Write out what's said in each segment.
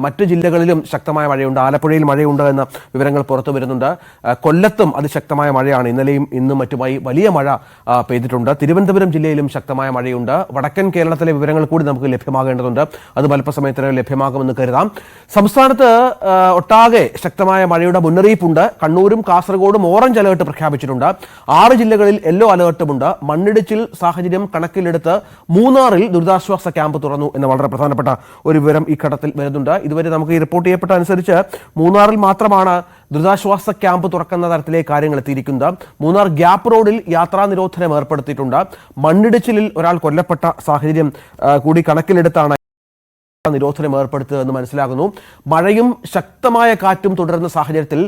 മറ്റു ജില്ലകളിലും ശക്തമായ മഴയുണ്ട്. ആലപ്പുഴയിൽ മഴയുണ്ട് എന്ന വിവരങ്ങൾ പുറത്തു വരുന്നുണ്ട്. കൊല്ലത്തും അതിശക്തമായ മഴയാണ്. ഇന്നലെയും ഇന്നും മറ്റുമായി വലിയ മഴ പെയ്തിട്ടുണ്ട്. തിരുവനന്തപുരം ജില്ലയിലും ശക്തമായ മഴയുണ്ട്. വടക്കൻ കേരളത്തിലെ വിവരങ്ങൾ കൂടി നമുക്ക് ലഭ്യമാകേണ്ടതുണ്ട്. അത് അല്പസമയത്തിനകം ലഭ്യമാകുമെന്ന് കരുതാം. സംസ്ഥാനത്ത് ഒട്ടാകെ ശക്തമായ മഴയുടെ മുന്നറിയിപ്പുണ്ട്. കണ്ണൂരും കാസർഗോഡും ഓറഞ്ച് അലേർട്ട് പ്രഖ്യാപിച്ചിട്ടുണ്ട്. 6 ജില്ലകളിൽ യെല്ലോ അലേർട്ടുമുണ്ട്. മണ്ണിടിച്ചിൽ സാഹചര്യം കണക്കിലെടുത്ത് മൂന്നാറിൽ ദുരിതാശ്വാസ ക്യാമ്പ് തുറന്നു എന്ന വളരെ പ്രധാനപ്പെട്ട ഒരു വിവരം ഈ ഘട്ടത്തിൽ വരുന്നുണ്ട്. ഇതുവരെ നമുക്ക് ഈ റിപ്പോർട്ട് ചെയ്യപ്പെട്ട അനുസരിച്ച് മൂന്നാറിൽ മാത്രമാണ് ദുരിതാശ്വാസ ക്യാമ്പ് തുറക്കുന്ന തരത്തിലേക്ക് കാര്യങ്ങൾ എത്തിയിരിക്കുന്നത്. മൂന്നാർ ഗ്യാപ്പ് റോഡിൽ യാത്രാ നിരോധനം ഏർപ്പെടുത്തിയിട്ടുണ്ട്. മണ്ണിടിച്ചിലിൽ ഒരാൾ കൊല്ലപ്പെട്ട സാഹചര്യം കൂടി കണക്കിലെടുത്താണ് നിരോധനം ഏർപ്പെടുത്തുകയെന്ന് മനസ്സിലാകുന്നു. മഴയും ശക്തമായ കാറ്റും തുടരുന്ന സാഹചര്യത്തിൽ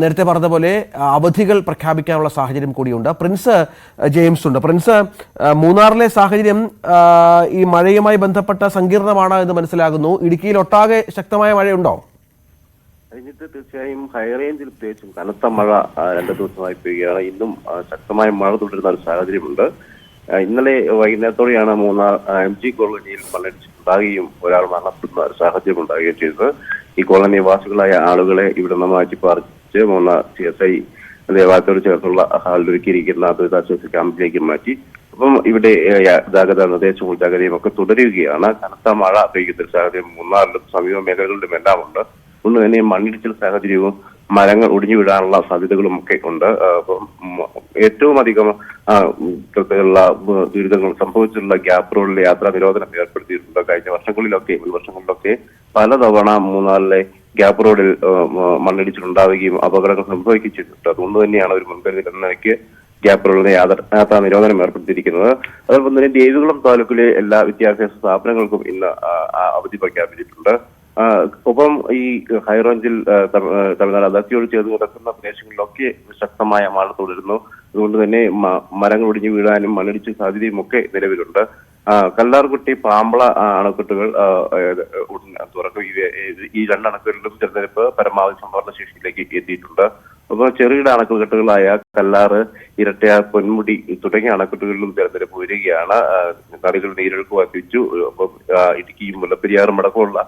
നേരത്തെ പറഞ്ഞതുപോലെ അവധികൾ പ്രഖ്യാപിക്കാനുള്ള സാഹചര്യം കൂടിയുണ്ട്. പ്രിൻസ് ജെയിംസ് ഉണ്ട്. പ്രിൻസ്, മൂന്നാറിലെ സാഹചര്യം ഈ മഴയുമായി ബന്ധപ്പെട്ട സങ്കീർണമാണ് എന്ന് മനസ്സിലാകുന്നു. ഇടുക്കിയിൽ ഒട്ടാകെ ശക്തമായ മഴയുണ്ടോ? തീർച്ചയായും ഹൈറേഞ്ചിൽ പ്രത്യേകിച്ചും കനത്ത മഴ 2 ദിവസമായി പെയ്യുകയാണ്. ഇന്നും ശക്തമായ മഴ തുടരുന്ന ഒരു സാഹചര്യമുണ്ട്. ഇന്നലെ വൈകുന്നേരത്തോടെയാണ് മൂന്നാർ MG കോളനിയിൽ മണ്ണിടിച്ചിലുണ്ടാകുകയും ഒരാൾ മരണപ്പെടുന്ന ഒരു സാഹചര്യം ഉണ്ടാകുകയും ചെയ്തത്. ഈ കോളനി നിവാസികളായ ആളുകളെ ഇവിടെ നിന്ന് മാറ്റിപ്പാർപ്പിച്ച് മൂന്നാർ CSI ദേവാലയത്തോട് ചേർത്തുള്ള ഹാളിലൊരുക്കിയിരിക്കുന്ന ദുരിതാശ്വാസ ക്യാമ്പിലേക്ക് മാറ്റി. അപ്പം ഇവിടെ ഗതാഗത നിർദ്ദേശവും ജാഗ്രതയും ഒക്കെ തുടരുകയാണ്. കനത്ത മഴ പെയ്യുന്ന ഒരു സാഹചര്യം മൂന്നാറിലും സമീപ മേഖലകളിലും എല്ലാം ഉണ്ട്. അതുകൊണ്ട് തന്നെ മണ്ണിടിച്ചിൽ സാഹചര്യവും മരങ്ങൾ ഒടിഞ്ഞു വീഴാനുള്ള സാധ്യതകളും ഒക്കെ ഉണ്ട്. ഏറ്റവും അധികം ദുരിതങ്ങൾ സംഭവിച്ചിട്ടുള്ള ഗ്യാപ്പ് റോഡിലെ യാത്രാ നിരോധനം ഏർപ്പെടുത്തിയിട്ടുണ്ട്. കഴിഞ്ഞ വർഷങ്ങളിലൊക്കെ പലതവണ മൂന്നാറിലെ ഗ്യാപ്പ് റോഡിൽ മണ്ണിടിച്ചിലുണ്ടാവുകയും അപകടങ്ങൾ സംഭവിക്കുകയും ചെയ്തിട്ടുണ്ട്. അതുകൊണ്ട് തന്നെയാണ് ഒരു മുൻകരുതൽ എന്ന നിലയ്ക്ക് ഗ്യാപ്പ് റോഡിലെ യാത്രാ നിരോധനം ഏർപ്പെടുത്തിയിരിക്കുന്നത്. അതോടൊപ്പം തന്നെ ദേവികുളം താലൂക്കിലെ എല്ലാ വിദ്യാഭ്യാസ സ്ഥാപനങ്ങൾക്കും ഇന്ന് അവധി പ്രഖ്യാപിച്ചിട്ടുണ്ട്. ഒപ്പം ഈ ഹൈറേഞ്ചിൽ തമിഴ്നാട് അതിർത്തിയോട് ചേർന്ന് കിടക്കുന്ന പ്രദേശങ്ങളിലൊക്കെ ശക്തമായ മഴ തുടരുന്നു. അതുകൊണ്ട് തന്നെ മരങ്ങൾ ഒടിഞ്ഞു വീഴാനും മണ്ണിടിച്ചിൽ സാധ്യതയും ഒക്കെ നിലവിലുണ്ട്. കല്ലാർകുട്ടി പാമ്പള അണക്കെട്ടുകൾ തുറക്കും. ഈ 2 അണക്കെട്ടുകളിലും ജലനിരപ്പ് പരമാവധി സംഭരണ ശേഷിയിലേക്ക് എത്തിയിട്ടുണ്ട്. അപ്പോൾ ചെറുകിട അണക്കെട്ടുകളായ കല്ലാറ്, ഇരട്ടയാർ, പൊന്മുടി തുടങ്ങിയ അണക്കെട്ടുകളിലും ജലനിരപ്പ് ഉയരുകയാണ്. നദികൾ നീരൊഴുക്ക് വർദ്ധിച്ചു. അപ്പോൾ ഇടുക്കിയും മുല്ലപ്പെരിയാറും അടക്കമുള്ള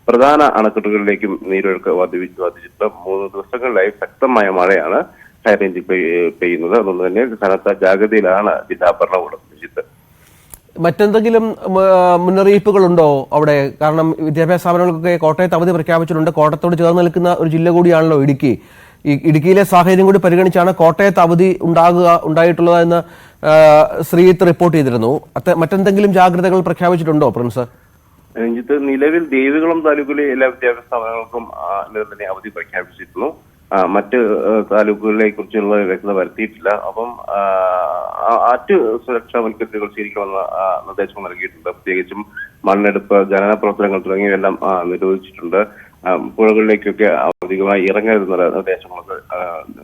പ്രധാന അണക്കെട്ടുകളിലേക്കും നീരൊഴുക്ക് വർദ്ധിച്ചിട്ട് 3 ദിവസങ്ങളിലായി ശക്തമായ മഴയാണ് ഹൈറേഞ്ചിൽ പെയ്യുന്നത്. അതുകൊണ്ട് തന്നെ കനത്ത ജാഗ്രതയിലാണ് ജില്ലാ ഭരണകൂടം. മറ്റെന്തെങ്കിലും മുന്നറിയിപ്പുകളുണ്ടോ അവിടെ? കാരണം വിദ്യാഭ്യാസ സ്ഥാപനങ്ങൾക്കൊക്കെ കോട്ടയത്ത് അവധി പ്രഖ്യാപിച്ചിട്ടുണ്ട്. കോട്ടയത്തോട് ചേർന്ന് നിൽക്കുന്ന ഒരു ജില്ല കൂടിയാണല്ലോ ഇടുക്കി. ഈ ഇടുക്കിയിലെ സാഹചര്യം കൂടി പരിഗണിച്ചാണ് കോട്ടയത്ത് അവധി ഉണ്ടായിട്ടുള്ളതെന്ന് ശ്രീജിത്ത് റിപ്പോർട്ട് ചെയ്തിരുന്നു. മറ്റെന്തെങ്കിലും ജാഗ്രതകൾ പ്രഖ്യാപിച്ചിട്ടുണ്ടോ പ്രിൻസ്? രഞ്ജിത്ത്, നിലവിൽ ദേവികുളം താലൂക്കിലെ എല്ലാ വിദ്യാഭ്യാസ സ്ഥാപനങ്ങൾക്കും തന്നെ അവധി പ്രഖ്യാപിച്ചിരുന്നു. മറ്റ് താലൂക്കുകളെ കുറിച്ചുള്ള വ്യക്തത വരുത്തിയിട്ടില്ല. അപ്പം മറ്റ് സുരക്ഷാ മുൻകരുതലുകൾ സ്വീകരിക്കണമെന്ന നിർദ്ദേശം നൽകിയിട്ടുണ്ട്. പ്രത്യേകിച്ചും മണ്ണെടുപ്പ്, ഖനന പ്രവർത്തനങ്ങൾ തുടങ്ങിയവയെല്ലാം നിരോധിച്ചിട്ടുണ്ട്. പുഴകളിലേക്കൊക്കെ അധികമായി ഇറങ്ങരുതെന്ന നിർദ്ദേശങ്ങളൊക്കെ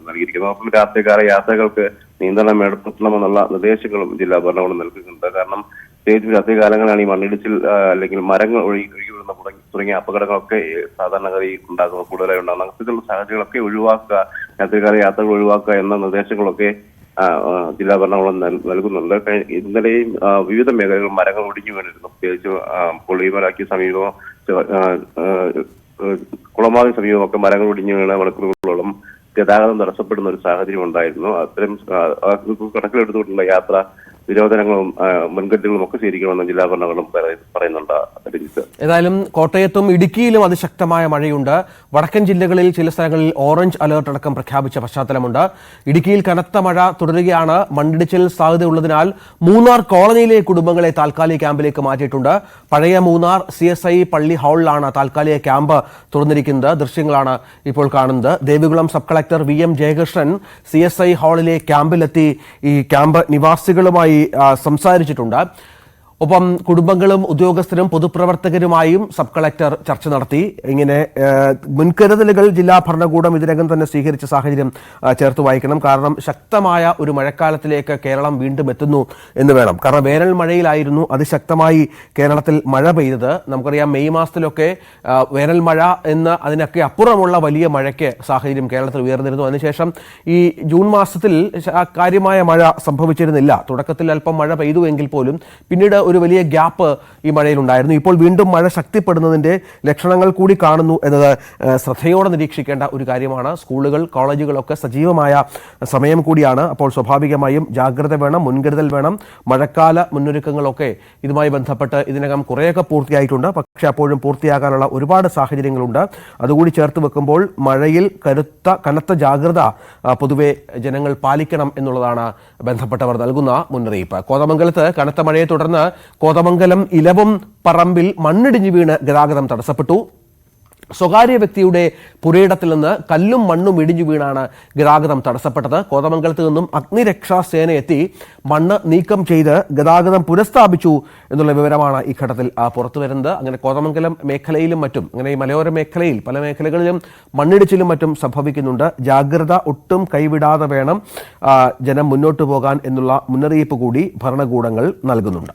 നൽകിയിരിക്കുന്നു. അപ്പം രാത്രികാല യാത്രകൾക്ക് നിയന്ത്രണം ഏർപ്പെടുത്തണമെന്നുള്ള നിർദ്ദേശങ്ങളും ജില്ലാ ഭരണകൂടം നൽകുന്നുണ്ട്. കാരണം പ്രത്യേകിച്ച് രാത്രികാലങ്ങളാണ് ഈ മണ്ണിടിച്ചിൽ അല്ലെങ്കിൽ മരങ്ങൾ ഒഴുകി വീഴുന്ന തുടങ്ങിയ അപകടങ്ങളൊക്കെ സാധാരണഗതിയിൽ ഉണ്ടാകുന്നത്, കൂടുതലായി ഉണ്ടാകുന്ന അങ്ങനത്തെ സാഹചര്യങ്ങളൊക്കെ ഒഴിവാക്കുക, രാത്രികാല യാത്രകൾ ഒഴിവാക്കുക എന്ന നിർദ്ദേശങ്ങളൊക്കെ ജില്ലാ ഭരണകൂടം നൽകുന്നുണ്ട്. ഇന്നലെയും വിവിധ മേഖലകളിൽ മരങ്ങൾ ഒടിഞ്ഞു വീണിരുന്നു. പ്രത്യേകിച്ച് പൊളിമലാക്കി സമീപം, കുളമാവിന് സമീപമൊക്കെ മരങ്ങൾ ഒടിഞ്ഞു വീണ മണിക്കൂറുകളോളം ഗതാഗതം തടസ്സപ്പെടുന്ന ഒരു സാഹചര്യം ഉണ്ടായിരുന്നു. അത്തരം കണക്കിലെടുത്തുകൊണ്ടുള്ള യാത്ര നിരോധനങ്ങളും മുൻകരുതലുകളും ഒക്കെ സ്വീകരിക്കണമെന്ന് ജില്ലാ ഭരണകൂടം പറയുന്നുണ്ട്. ഏതായാലും കോട്ടയത്തും ഇടുക്കിയിലും അതിശക്തമായ മഴയുണ്ട്. വടക്കൻ ജില്ലകളിൽ ചില സ്ഥലങ്ങളിൽ ഓറഞ്ച് അലേർട്ട് അടക്കം പ്രഖ്യാപിച്ച പശ്ചാത്തലമുണ്ട്. ഇടുക്കിയിൽ കനത്ത മഴ തുടരുകയാണ്. മണ്ണിടിച്ചിൽ സാധ്യതയുള്ളതിനാൽ മൂന്നാർ കോളനിയിലെ കുടുംബങ്ങളെ താൽക്കാലിക ക്യാമ്പിലേക്ക് മാറ്റിയിട്ടുണ്ട്. പഴയ മൂന്നാർ CSI പള്ളി ഹാളിലാണ് താൽക്കാലിക ക്യാമ്പ് തുറന്നിരിക്കുന്നത്. ദൃശ്യങ്ങളാണ് ഇപ്പോൾ കാണുന്നത്. Devikulam sub collector VM Jayakrishnan CSI ഹാളിലെ ക്യാമ്പിലെത്തി ഈ ക്യാമ്പ് നിവാസികളുമായി സംസാരിച്ചിട്ടുണ്ട്. ഒപ്പം കുടുംബങ്ങളും ഉദ്യോഗസ്ഥരും പൊതുപ്രവർത്തകരുമായും സബ് കളക്ടർ ചർച്ച നടത്തി. ഇങ്ങനെ മുൻകരുതലുകൾ ജില്ലാ ഭരണകൂടം ഇതിനകം തന്നെ സ്വീകരിച്ച സാഹചര്യം ചേർത്ത് വായിക്കണം. കാരണം ശക്തമായ ഒരു മഴക്കാലത്തിലേക്ക് കേരളം വീണ്ടും എത്തുന്നു എന്ന് വേണം. കാരണം വേനൽ മഴയിലായിരുന്നു അതിശക്തമായി കേരളത്തിൽ മഴ പെയ്തത്. നമുക്കറിയാം മെയ് മാസത്തിലൊക്കെ വേനൽ മഴ എന്ന് അതിനൊക്കെ അപ്പുറമുള്ള വലിയ മഴയ്ക്ക് സാഹചര്യം കേരളത്തിൽ ഉയർന്നിരുന്നു. അതിനുശേഷം ഈ ജൂൺ മാസത്തിൽ കാര്യമായ മഴ സംഭവിച്ചിരുന്നില്ല. തുടക്കത്തിൽ അല്പം മഴ പെയ്തുവെങ്കിൽ പോലും പിന്നീട് ഒരു വലിയ ഗ്യാപ്പ് ഈ മഴയിലുണ്ടായിരുന്നു. ഇപ്പോൾ വീണ്ടും മഴ ശക്തിപ്പെടുന്നതിൻ്റെ ലക്ഷണങ്ങൾ കൂടി കാണുന്നു എന്നത് ശ്രദ്ധയോടെ നിരീക്ഷിക്കേണ്ട ഒരു കാര്യമാണ്. സ്കൂളുകൾ കോളേജുകളൊക്കെ സജീവമായ സമയം കൂടിയാണ്. അപ്പോൾ സ്വാഭാവികമായും ജാഗ്രത വേണം, മുൻകരുതൽ വേണം. മഴക്കാല മുന്നൊരുക്കങ്ങളൊക്കെ ഇതുമായി ബന്ധപ്പെട്ട് ഇതിനകം കുറേയൊക്കെ പൂർത്തിയായിട്ടുണ്ട്. പക്ഷേ അപ്പോഴും പൂർത്തിയാകാനുള്ള ഒരുപാട് സാഹചര്യങ്ങളുണ്ട്. അതുകൂടി ചേർത്ത് വെക്കുമ്പോൾ മഴയിൽ കനത്ത ജാഗ്രത പൊതുവെ ജനങ്ങൾ പാലിക്കണം എന്നുള്ളതാണ് ബന്ധപ്പെട്ടവർ നൽകുന്ന മുന്നറിയിപ്പ്. കോതമംഗലത്ത് കനത്ത മഴയെ തുടർന്ന് കോതമംഗലം ഇലവും പറമ്പിൽ മണ്ണിടിഞ്ഞു വീണ് ഗതാഗതം തടസ്സപ്പെട്ടു. സ്വകാര്യ വ്യക്തിയുടെ പുരയിടത്തിൽ നിന്ന് കല്ലും മണ്ണും ഇടിഞ്ഞു വീണാണ് ഗതാഗതം തടസ്സപ്പെട്ടത്. കോതമംഗലത്ത് നിന്നും അഗ്നിരക്ഷാസേന എത്തി മണ്ണ് നീക്കം ചെയ്ത് ഗതാഗതം പുനഃസ്ഥാപിച്ചു എന്നുള്ള വിവരമാണ് ഈ ഘട്ടത്തിൽ പുറത്തുവരുന്നത്. അങ്ങനെ കോതമംഗലം മേഖലയിലും മറ്റും, അങ്ങനെ ഈ മലയോര മേഖലയിൽ പല മേഖലകളിലും മണ്ണിടിച്ചിലും മറ്റും സംഭവിക്കുന്നുണ്ട്. ജാഗ്രത ഒട്ടും കൈവിടാതെ വേണം ജനം മുന്നോട്ട് പോകാൻ എന്നുള്ള മുന്നറിയിപ്പ് കൂടി ഭരണകൂടങ്ങൾ നൽകുന്നുണ്ട്.